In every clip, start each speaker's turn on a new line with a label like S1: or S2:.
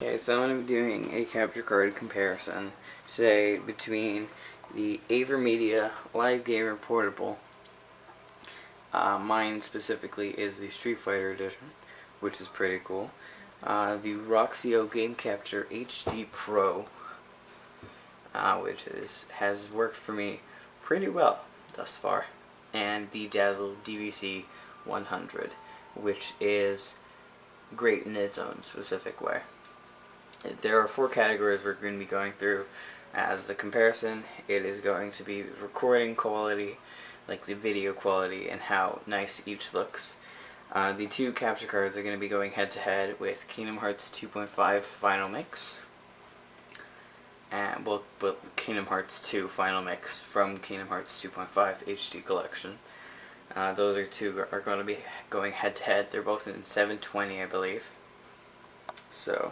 S1: Okay, so I'm going to be doing a capture card comparison today between the Aver Media Live Gamer Portable. Mine specifically is the Street Fighter edition, which is pretty cool. The Roxio Gamecap HD Pro, which has worked for me pretty well thus far, and the Dazzle DVC 100, which is great in its own specific way. There are 4 categories we're going to be going through as the comparison. It is going to be recording quality, like the video quality, and how nice each looks. The 2 capture cards are going to be going head to head with Kingdom Hearts 2.5 Final Mix, and Kingdom Hearts 2 Final Mix from Kingdom Hearts 2.5 HD Collection. Those two are going to be going head to head. They're both in 720, I believe. So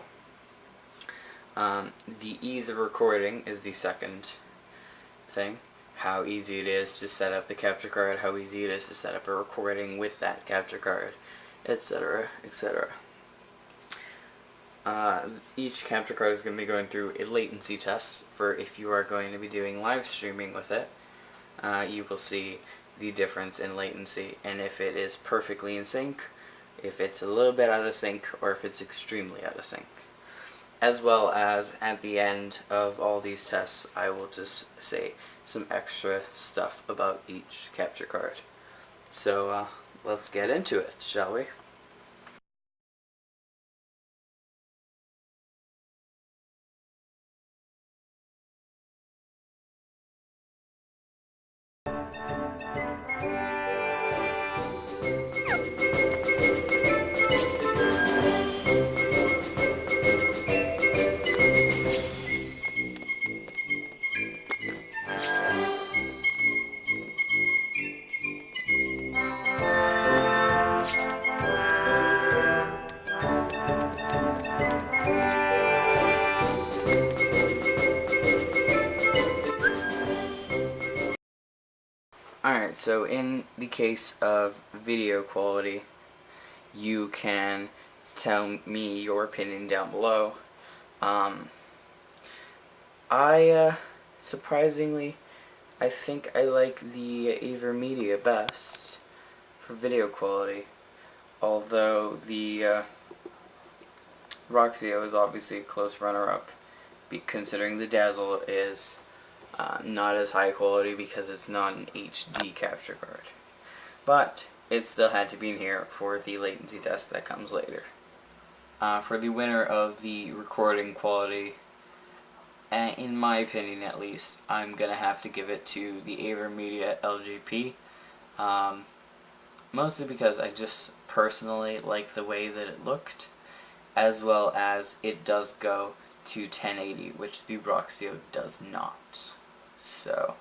S1: the ease of recording is the second thing. How easy it is to set up the capture card, how easy it is to set up a recording with that capture card, etc., etc. Each capture card is going to be going through a latency test for if you are going to be doing live streaming with it. You will see the difference in latency, and if it is perfectly in sync, if it's a little bit out of sync, or if it's extremely out of sync. As well as at the end of all these tests, I will just say some extra stuff about each capture card. So let's get into it, shall we? Alright, so in the case of video quality, you can tell me your opinion down below. Surprisingly, I think I like the Aver Media best for video quality, although the Roxio is obviously a close runner-up, considering the Dazzle is not as high quality because it's not an HD capture card. But it still had to be in here for the latency test that comes later. For the winner of the recording quality, in my opinion at least, I'm going to have to give it to the Aver Media LGP. Mostly because I just personally like the way that it looked, as well as it does go to 1080, which the Roxio does not. So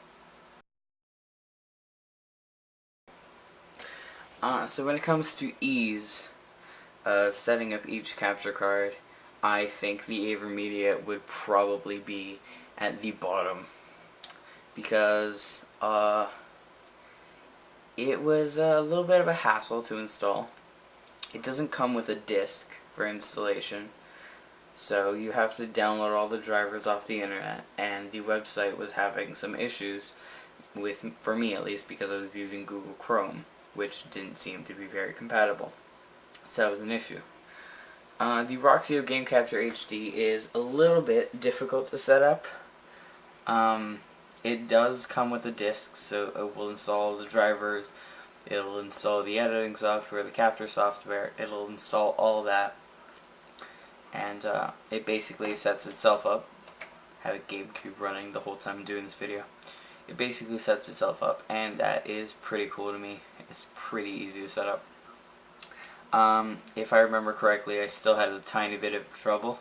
S1: when it comes to ease of setting up each capture card, I think the Aver Media would probably be at the bottom, because it was a little bit of a hassle to install. It doesn't come with a disc for installation, so you have to download all the drivers off the internet, and the website was having some issues for me at least, because I was using Google Chrome, which didn't seem to be very compatible. So that was an issue. The Roxio Gamecap HD is a little bit difficult to set up. It does come with a disc, so it will install the drivers, it'll install the editing software, the capture software, it'll install all of that. And it basically sets itself up. I have a GameCube running the whole time I'm doing this video. It basically sets itself up, and that is pretty cool to me. It's pretty easy to set up. If I remember correctly, I still had a tiny bit of trouble,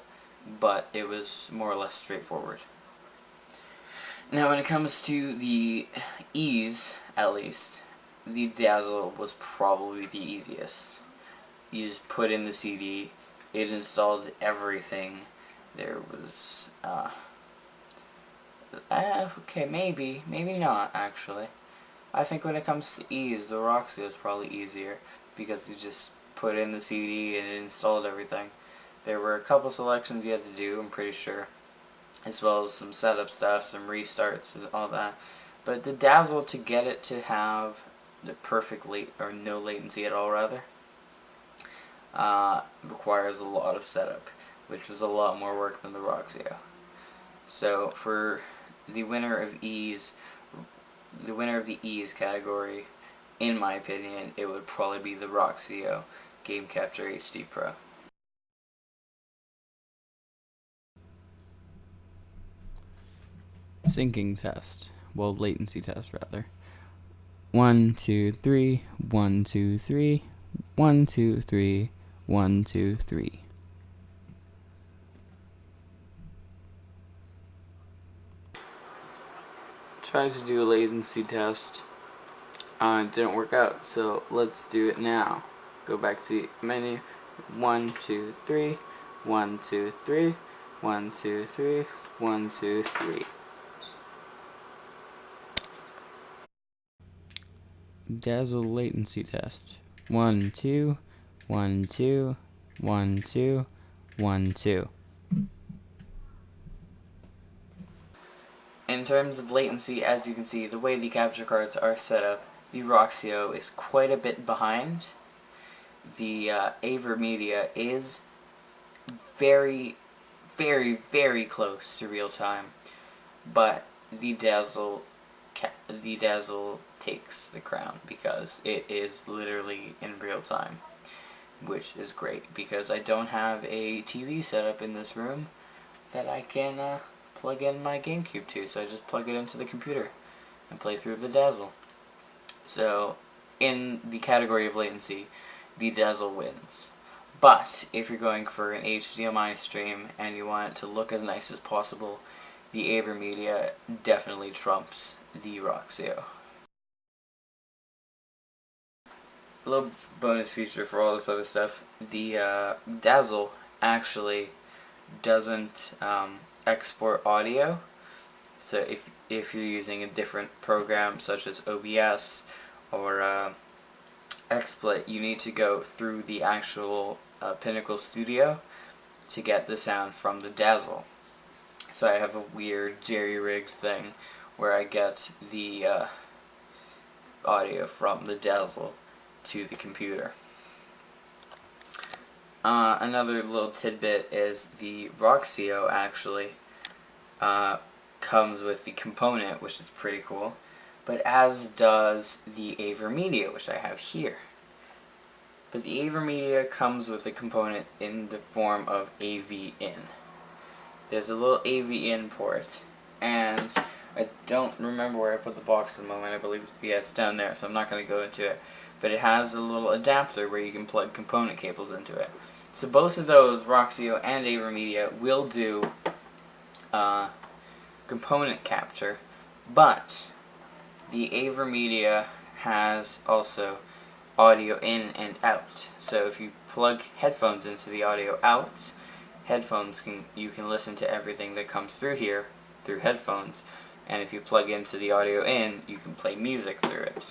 S1: but it was more or less straightforward. Now when it comes to the ease, at least, the Dazzle was probably the easiest. You just put in the CD, it installed everything. There was, okay, maybe not, actually. I think when it comes to ease, the Roxio is probably easier, because you just put in the CD and it installed everything. There were a couple selections you had to do, I'm pretty sure, as well as some setup stuff, some restarts and all that. But the Dazzle, to get it to have the perfect or no latency at all rather, requires a lot of setup, which was a lot more work than the Roxio. So for the winner of the ease category, in my opinion, it would probably be the Roxio Gamecap HD Pro.
S2: Syncing test. Well, latency test rather. 1, 2, 3, 1, 2, 3, 1, 2, 3, 1, 2, 3.
S1: Tried to do a latency test. It didn't work out, so let's do it now. Go back to the menu. 1, 2, 3, 1, 2, 3, 1, 2, 3, 1, 2, 3.
S2: Dazzle latency test. 1, 2, 1, 2, 1, 2, 1, 2.
S1: In terms of latency, as you can see, the way the capture cards are set up, the Roxio is quite a bit behind. The Aver Media is very, very, very close to real time, but the Dazzle takes the crown because it is literally in real time, which is great because I don't have a TV set up in this room that I can plug in my GameCube to, so I just plug it into the computer and play through the Dazzle. So in the category of latency, the Dazzle wins. But if you're going for an HDMI stream and you want it to look as nice as possible, the Aver Media definitely trumps the Roxio. A little bonus feature for all this other stuff, the Dazzle actually doesn't export audio. So if you're using a different program such as OBS or XSplit, you need to go through the actual Pinnacle Studio to get the sound from the Dazzle. So I have a weird jerry-rigged thing where I get the audio from the Dazzle to the computer. Another little tidbit is the Roxio actually comes with the component, which is pretty cool, but as does the Aver Media, which I have here. But the Aver Media comes with a component in the form of AV-in. There's a little AV-in port, and I don't remember where I put the box at the moment. I believe, yeah, it's down there, so I'm not going to go into it. But it has a little adapter where you can plug component cables into it. So both of those, Roxio and Aver Media, will do component capture, but the Aver Media has also audio in and out. So if you plug headphones into the audio out, you can listen to everything that comes through here through headphones, and if you plug into the audio in, you can play music through it,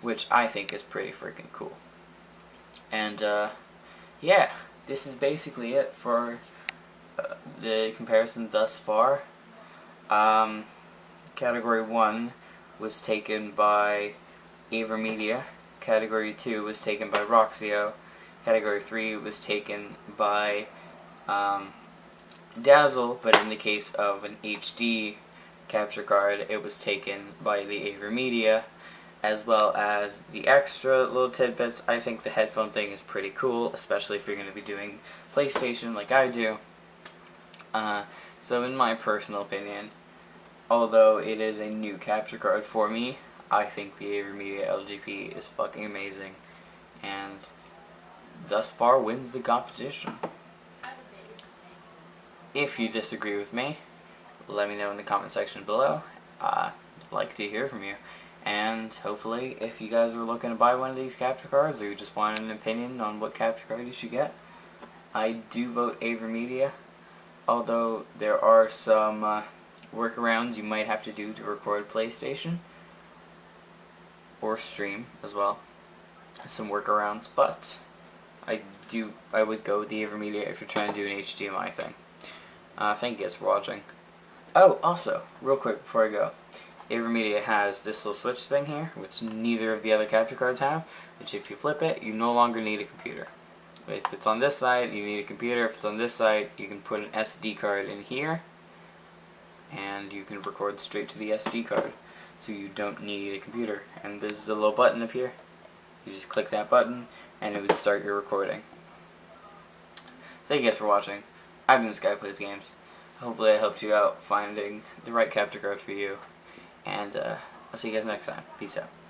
S1: which I think is pretty freaking cool. And yeah, this is basically it for the comparison thus far. Category 1 was taken by Aver Media, Category 2 was taken by Roxio, Category 3 was taken by Dazzle, but in the case of an HD capture card, it was taken by the Aver Media, as well as the extra little tidbits. I think the headphone thing is pretty cool, especially if you're going to be doing PlayStation like I do. So in my personal opinion, although it is a new capture card for me, I think the Aver Media LGP is fucking amazing, and thus far wins the competition. If you disagree with me, let me know in the comment section below. I'd like to hear from you. And hopefully, if you guys are looking to buy one of these capture cards, or you just want an opinion on what capture card you should get, I do vote Aver Media, although there are some workarounds you might have to do to record PlayStation, or stream as well. Some workarounds, but I would go with the Aver Media if you're trying to do an HDMI thing. Thank you guys for watching. Oh, also, real quick before I go, Aver Media has this little switch thing here, which neither of the other capture cards have, which if you flip it, you no longer need a computer. If it's on this side, you need a computer. If it's on this side, you can put an SD card in here, and you can record straight to the SD card, so you don't need a computer. And there's the little button up here. You just click that button, and it would start your recording. Thank you guys for watching. I've been this guy who plays games. Hopefully I helped you out finding the right capture card for you. And I'll see you guys next time. Peace out.